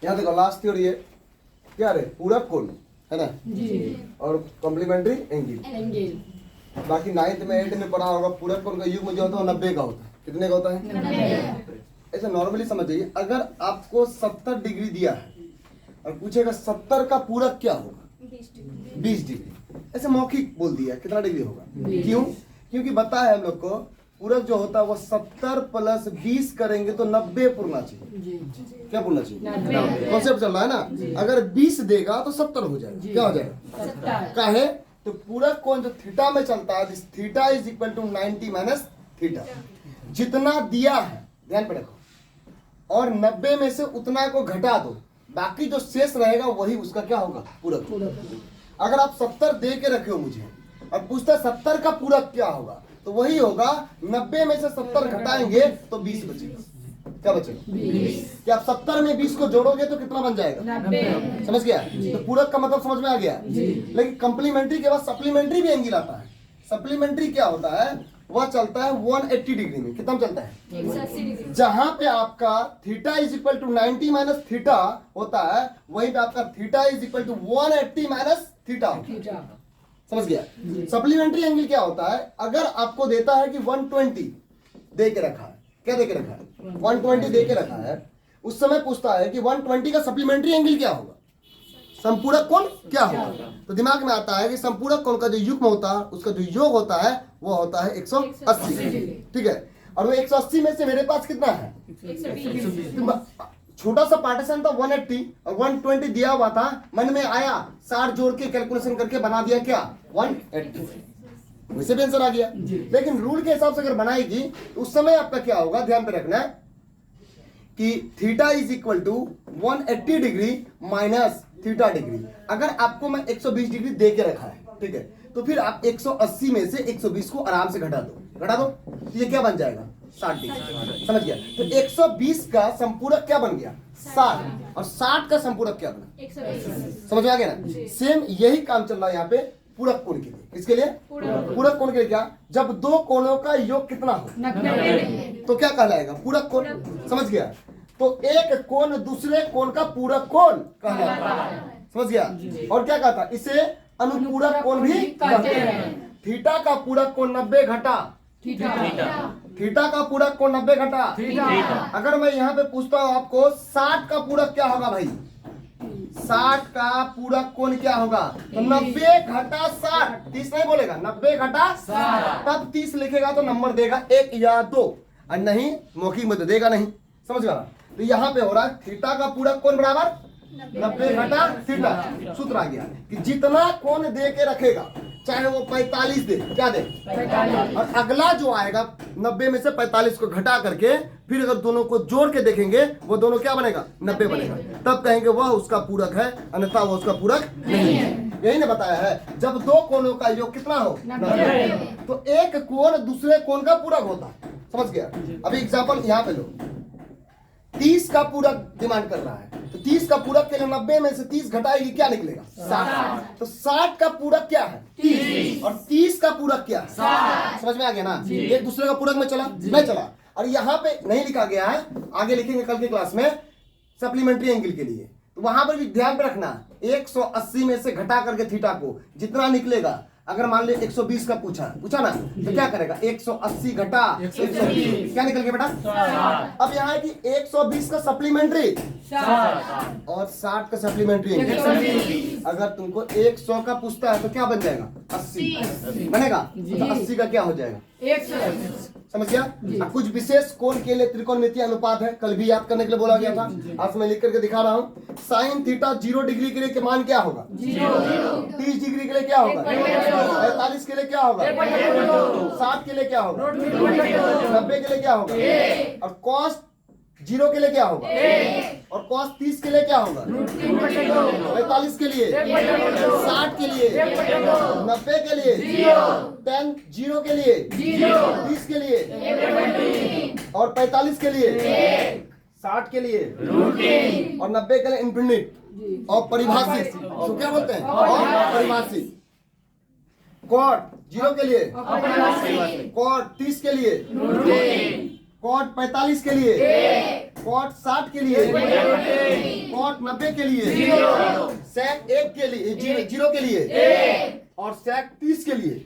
यहाँ देखो last theory है क्या रे, पूरक कोण है ना जी, और कॉम्प्लीमेंट्री एंगल। बाकी 9th में 8th में पढ़ा होगा, पूरक कोण का युग्म जो होता है 90 का होता है। कितने का होता है? 90। ऐसा नॉर्मली समझिए, अगर आपको 70 डिग्री दिया है और पूछेगा 70 का पूरक क्या होगा, 20 डिग्री, ऐसे मौखिक बोल दिया कितना डिग्री होगा। क्यों? क्योंकि बताया हम लोग को पूरक जो होता है वो 70 + 20 करेंगे तो 90 पूरना चाहिए। क्या पूरना चाहिए? कॉन्सेप्ट चल रहा है ना। अगर 20 देगा तो 70 हो जाएगा। क्या हो जाएगा? काहे? तो पूरक कोण जो थीटा में चलता है, theta is equal to 90 - theta. जितना दिया है ध्यान पे रखो, और 90 में से उतना को घटा दो, बाकी जो शेष रहेगा वही उसका क्या होगा, पूरक। अगर आप 70 दे के रखे हो मुझे और पूछता 70 का पूरक क्या होगा, तो वही होगा 90 में से 70 घटाएंगे तो 20 बचेगा। क्या बचेगा? 20। कि आप 70 में 20 को जोड़ोगे तो कितना बन जाएगा? 90। समझ गया? तो पूरक का मतलब समझ में आ गया। लेकिन कम्प्लीमेंट्री के बाद सप्लीमेंट्री भी एंगल आता है। सप्लीमेंट्री क्या होता है? वह चलता है 180 डिग्री में। कितना चलता है? 180 डिग्री। जहां पे आपका theta is equal to 90 - theta होता है, वहीं पे आपका theta is equal to 180 - theta. समझ गया? सप्लीमेंट्री एंगल क्या होता है? अगर आपको देता है कि 120 दे के रखा है, क्या दे के रखा है? 120 दे के रखा है, उस समय पूछता है कि 120 का सप्लीमेंट्री एंगल क्या होगा, संपूरक कोण क्या होगा। तो दिमाग में आता है कि संपूरक कोण का जो युग्म होता है उसका जो योग होता है वो होता है 180। ठीक है, और वो 180 में से मेरे पास कितना है? 120। छोटा सा पार्टीशन था 180 और 120 दिया हुआ था, मन में आया 60 जोड़ के कैलकुलेशन करके बना दिया क्या, 180। वैसे भी आंसर आ गया। लेकिन रूल के हिसाब से अगर बनाएगी तो उस समय आपका क्या होगा, ध्यान पे रखना है कि theta is equal to 180 degree minus theta degree. अगर आपको मैं 120 डिग्री दे के रखा है, ठीक है, तो फिर आप 180 में से 120 को आराम से घटा दो, तो ये क्या बन जाएगा, 60 डिग्री। समझ गया? तो 120 का संपूरक क्या बन गया, 60, और 60 का संपूरक क्या बना, 120। समझ में आ गया ना? सेम यही काम चल रहा है यहाँ पे पूरक कोण के लिए। किसके लिए? पूरक कोण के लिए। क्या? जब दो कोणों का योग कितना हो, 90, तो क्या कहलाएगा, पूरक कोण। समझ गया? तो एक कोण दूसरे कोण का पूरक कोण कहलाता है। समझ गया? और क्या कहता, इसे अनुपूरक कोण भी कहते हैं। थीटा का पूरक कोण 90 घटा थीटा का पूरक कोण 90 घटा अगर मैं यहाँ पे पूछता हूँ आपको 60 का पूरक क्या होगा भाई, 60 का पूरक कोण क्या होगा, तो 90 घटा 60, 30 नहीं बोलेगा, 90 घटा 60, तब 30 लिखेगा तो नंबर देगा 1 या 2, और नहीं मौखिक में तो देगा नहीं। समझ गया? तो यहाँ पे हो रहा है थीटा का पूरक कोण बराबर 90 घटा थीटा। सूत्र आ गया कि जितना कोण दे के रखेगा, चाहे वो 45 दे, क्या दे, 45, और अगला जो आएगा 90 में से 45 को घटा करके फिर अगर दोनों को जोड़ के देखेंगे वो दोनों क्या बनेगा, 90 बनेगा, तब कहेंगे वह उसका पूरक है, अन्यथा वो उसका पूरक नहीं है। यही ने बताया है, जब दो कोणों का योग कितना हो, 90, तो एक कोण दूसरे कोण का पूरक होता है। समझ गया? अभी एग्जाम्पल यहाँ पे लो, 30 का पूरक डिमांड कर रहा है, तो 30 का पूरक के लिए 90 में से 30 घटाएगी, क्या निकलेगा, 60। तो 60 का पूरक क्या है, 30, और 30 का पूरक क्या है, 60। समझ में आ गया ना? एक दूसरे का पूरक में चला, नहीं चला। और यहाँ पे नहीं लिखा गया है, आगे लिखेंगे कल की क्लास में सप्लीमेंट्री एंगल के लिए, तो वहां पर भी ध्यान पे रखना, 180 में से घटा करके थीटा को जितना निकलेगा, अगर मान लिया 120 का पूछा ना, तो क्या करेगा, 180 घटा 120, क्या निकल गया बेटा, 60। अब यहाँ है कि 120 का सप्लीमेंट्री और 60 का सप्लीमेंट्री एंगल। अगर तुमको 100 का पूछता है तो क्या बन जाएगा, 80 बनेगा, तो 80 का क्या हो जाएगा, 180। समझ गया? अब कुछ विशेष कोण के लिए त्रिकोणमितीय अनुपात है, कल भी याद करने के लिए बोला गया था, आज मैं लिख करके दिखा रहा हूँ। साइन थीटा 0 डिग्री के लिए मान क्या होगा, 30 डिग्री के लिए क्या होगा, 45 के लिए क्या होगा, 60 के लिए क्या होगा, 90 के लिए क्या होगा, और कॉस जीरो के लिए क्या होगा, और कॉस 30 के लिए क्या होगा, 45 के लिए, 60 के लिए, 90 के लिए, 10 जीरो के लिए, 30 के लिए, और 45 के लिए, 60 के लिए, और 90 के लिए इनफिनिट और परिभाषित। तो क्या बोलते हैं, और परिभाषित। कॉट जीरो के लिए, कॉट 30 के लिए, कॉट 45 के लिए, कॉट 60 के लिए, कॉट 90 के लिए, सेक 1 के लिए, जीरो के लिए, और सेक 30 के लिए,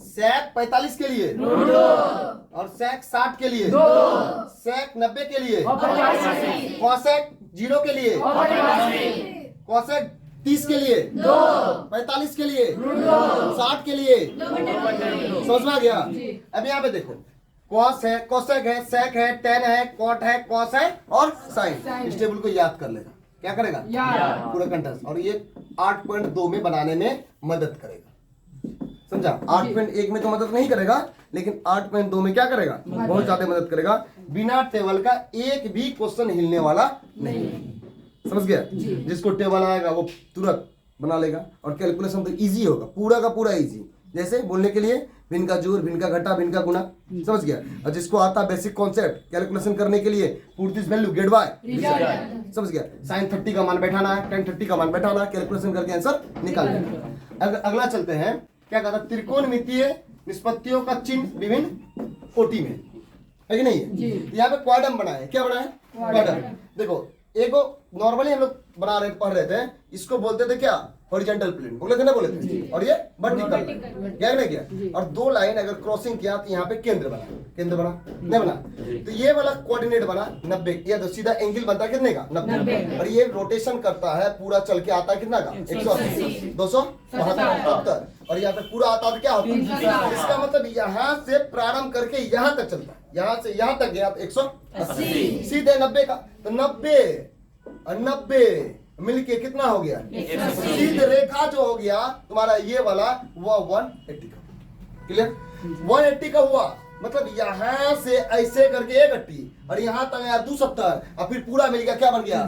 सेक 45 के लिए, और सेक 60 के लिए, सेक 90 के लिए, कॉसेक जीरो के लिए, कॉसेक 30 के लिए, 45 के लिए, 60 के लिए। समझ में आ गया। अब यहाँ पे देखो, कॉस है, कोसेक है, सेक है, टेन है, कॉट है, कॉस है और साइन। इस टेबल को याद कर लेगा। क्या करेगा, पूरा कंटेंट, और ये 8.2 में बनाने में मदद करेगा। समझा। 8.1 में तो मदद नहीं करेगा, लेकिन 8.2 में क्या करेगा, बहुत ज्यादा मदद करेगा। बिना टेबल का एक भी क्वेश्चन हिलने वाला नहीं। समझ गया। जिसको टेबल आएगा वो तुरंत बना लेगा, और कैलकुलेशन तो इजी होगा, पूरा का पूरा इजी। जैसे बोलने के लिए भिन्न का जोड़, भिन्न का घटा, भिन्न का गुना। समझ गया। और जिसको आता बेसिक कॉन्सेप्ट कैलकुलेशन करने के लिए, put this value get by. समझ गया। sin 30 का मान बैठाना है, tan 30 का मान बैठाना, कैलकुलेशन करके आंसर निकालना। अगला चलते हैं, क्या कहता है, त्रिकोणमितीय निष्पत्तियों का चिन्ह विभिन्न कोटि में, है कि नहीं। यहाँ पे क्वाड्रम बना है। क्या बना है, क्वाड्रम। देखो, एक नॉर्मली हम लोग बना रहे पढ़ रहे थे, इसको बोलते थे क्या, हॉरिजॉन्टल प्लेन बोले थे ना, बोले थे। और ये वर्टिकल, क्या नहीं किया। और दो लाइन अगर क्रॉसिंग किया तो यहाँ पे केंद्र बना, केंद्र बना नहीं बना। तो ये वाला कोऑर्डिनेट बना 90, ये तो सीधा एंगल बनता है कितने का, 90। और ये रोटेशन करता है, पूरा चल के आता है कितना का, 180, 277। और यहाँ पे पूरा आता है क्या होता है, इसका मतलब यहाँ से प्रारंभ करके यहाँ तक चलता है, यहाँ से यहाँ तक गया तो 180, सीधे 90 का। तो 90 और 90 मिलके कितना हो गया, सीध रेखा जो हो गया तुम्हारा ये वाला, वो 180 का। क्लियर। 180 का हुआ, मतलब यहाँ से ऐसे करके 180 और यहाँ तक आया 270, और फिर पूरा मिल गया, क्या बन गया,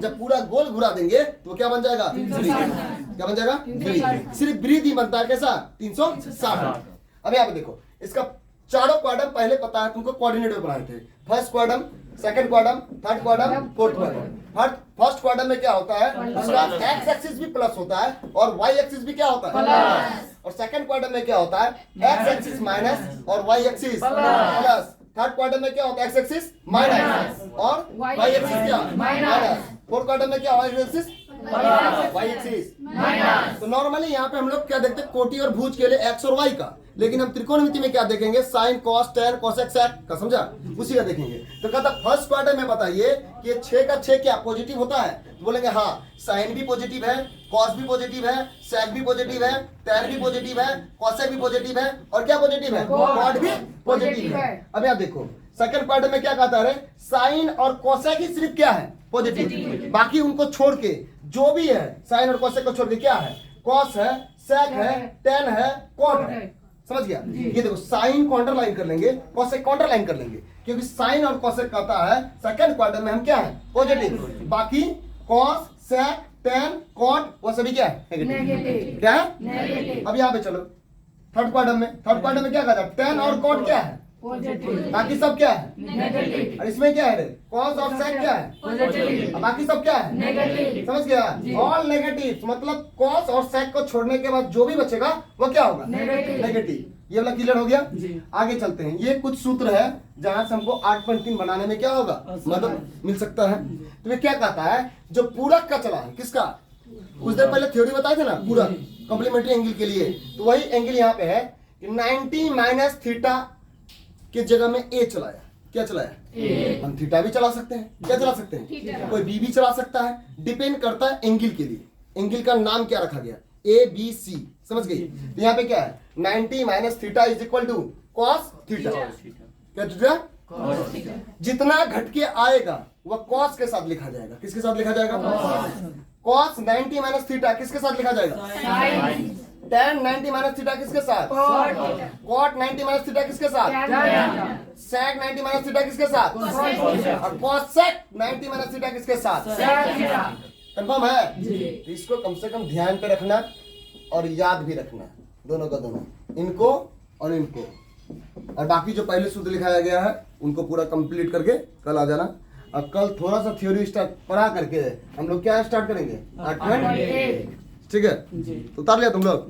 जब पूरा गोल घुरा देंगे तो क्या बन जाएगा, क्या बन जाएगा, सिर्फ वृद्धि बनता है कैसा, 360। अब यहाँ पे देखो, इसका चारों क्वाड्रम पहले पता है तुमको, कोऑर्डिनेट बनाए थे। First quadrant, second quadrant, third quadrant, fourth quadrant. First quadrant में क्या होता है, उसका एक्स एक्सिस भी प्लस होता है और वाई एक्सिस भी क्या होता है, प्लस। और सेकंड क्वाड्रम में क्या होता है, एक्स एक्सिस माइनस और Y axis plus. Third quadrant में क्या होता है, एक्स एक्सिस माइनस और वाई एक्सिस क्या, माइनस। फोर्थ क्वाड्रम में क्या होगा, X axis Y axis minus. तो नॉर्मली यहाँ पे हम लोग क्या देखते हैं, कोटि और भुज के लिए एक्स और वाई का, लेकिन हम त्रिकोणमिति में क्या देखेंगे, साइन, कॉस, टेन, कोसेक, सेक का। समझा, उसी का देखेंगे। तो कहता फर्स्ट क्वाड्रम में बताइए कि 6 का 6 क्या पॉजिटिव होता है, तो बोलेंगे हाँ, साइन भी पॉजिटिव है, कॉस भी पॉजिटिव है, सेक भी पॉजिटिव है, टेन भी पॉजिटिव है, कोसेक भी पॉजिटिव है, और क्या पॉजिटिव है, कॉट भी पॉजिटिव है। अब यहाँ देखो, सेकंड क्वाड्रम में क्या कहता है, साइन और कोसेक ही सिर्फ क्या है, पॉजिटिव। बाकी उनको छोड़ के जो भी है, साइन और कोसेक को छोड़ के क्या है, कॉस है, सेक है, टेन है, कॉट है। समझ गया। ये देखो, साइन को अंडरलाइन कर लेंगे, कोसेक को अंडरलाइन कर लेंगे, क्योंकि साइन और कोसेक कहता है सेकंड क्वाड्रंट में हम क्या है, पॉजिटिव। बाकी कॉस, सेक, टेन, कॉट वो सभी क्या है, नेगेटिव। क्या है, अब यहाँ पे चलो थर्ड क्वाड्रंट में। थर्ड क्वाड्रंट में क्या कहता है, टेन और कॉट क्या है, पॉजिटिव। बाकी सब क्या है, नेगेटिव। और इसमें क्या है, कॉस और सेक क्या है, पॉजिटिव। बाकी सब क्या है, नेगेटिव। समझ गया, ऑल नेगेटिव। मतलब कॉस और सेक को छोड़ने के बाद जो भी बचेगा वो क्या होगा, नेगेटिव। ये वाला क्लियर हो गया। आगे चलते हैं। ये कुछ सूत्र है जहां से हमको 8.3 बनाने में क्या होगा, मदद मिल सकता है। तो ये क्या कहता है, जो पूरक का चला है किसका, कुछ देर पहले थ्योरी बताए थे ना, पूरक कॉम्प्लीमेंट्री एंगल के लिए, तो वही एंगल यहाँ पे है कि 90 माइनस थीटा की जगह में ए चलाया। क्या चलाया, हम थीटा भी चला सकते हैं, क्या चला सकते हैं, कोई बी भी चला सकता है, डिपेंड करता है एंगल के लिए। एंगल का नाम क्या रखा गया, ए बी सी। समझ गई। तो यहाँ पे क्या है, 90 minus theta is equal to cos theta. क्या थीटा, जितना घट के आएगा वह कॉस के साथ लिखा जाएगा। किसके साथ लिखा जाएगा, कॉस। 90 माइनस थीटा किसके साथ लिखा जाएगा, tan 90 माइनस थीटा किसके साथ? cot 90 माइनस थीटा किसके साथ? sec 90 माइनस थीटा किसके साथ? और cosec 90 माइनस थीटा किसके साथ? कंफर्म है? तो इसको कम से कम ध्यान पे रखना और याद भी रखना, दोनों का दोनों, इनको और इनको। और बाकी जो पहले सूत्र लिखाया गया है उनको पूरा कंप्लीट करके कल आ जाना। और कल थोड़ा सा थ्योरी स्टार्ट पढ़ा करके हम लोग क्या स्टार्ट करेंगे? 8 ठीक है? तो उतार लिया तुम लोग?